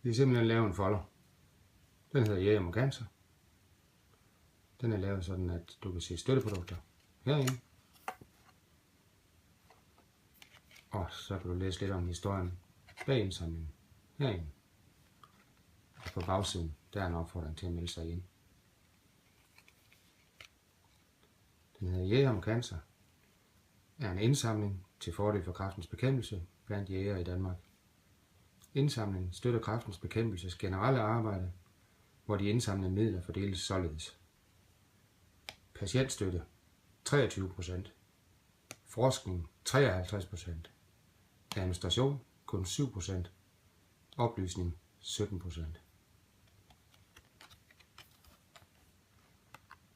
Vi har simpelthen lavet en folder. Den hedder Jæger mod Cancer. Den er lavet sådan, at du kan se støtteprodukter herinde. Og så kan du læse lidt om historien bag indsamlingen herinde. Og på bagsiden, der er en opfordring til at melde sig ind. Den hedder Jæger mod Cancer. Er en indsamling til fordel for kræftens bekæmpelse blandt jægere i Danmark. Indsamlingen støtter kræftens bekæmpelses generelle arbejde, hvor de indsamlede midler fordeles således. Patientstøtte 23%, forskning 53%, administration kun 7%, oplysning 17%.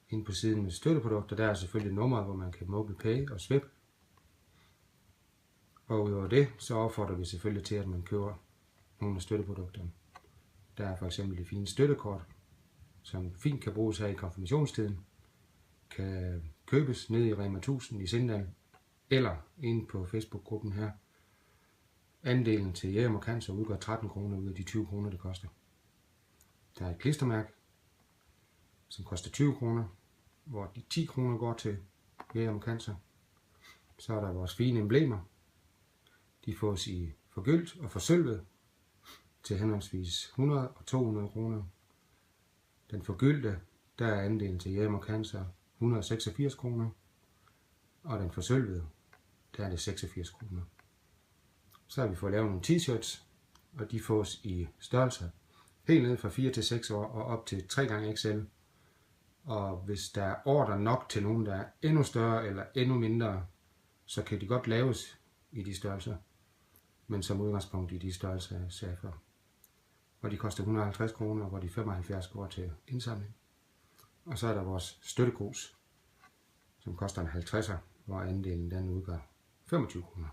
Inde på siden med støtteprodukter, der er selvfølgelig nummeret, hvor man kan MobilePay og Swip. Og udover det, så opfordrer vi selvfølgelig til, at man køber nogle af støtteprodukterne. Der er for eksempel det fine støttekort, som fint kan bruges her i konfirmationstiden. Kan købes nede i Rema 1000 i Sindal, eller inde på Facebook-gruppen her. Andelen til Jæger mod Cancer udgør 13 kroner ud af de 20 kroner, det koster. Der er et klistermærke, som koster 20 kroner, hvor de 10 kroner går til Jæger mod Cancer. Så er der vores fine emblemer. De fås i forgyldt og forsølvet til henholdsvis 100 og 200 kroner. Den forgyldte, der er andelen til Jæger mod Cancer 186 kroner, og den forsølvede, der er det 86 kroner. Så har vi fået lavet nogle t-shirts, og de fås i størrelser helt ned fra 4 til 6 år og op til 3xL. Og hvis der er ordre nok til nogen, der er endnu større eller endnu mindre, så kan de godt laves i de størrelser, men som udgangspunkt i de størrelser, jeg sagde før. Og de koster 150 kroner, hvor de 75 går til indsamling. Og så er der vores støttekrus, som koster en 50'er, hvor andelen den udgør 25 kroner.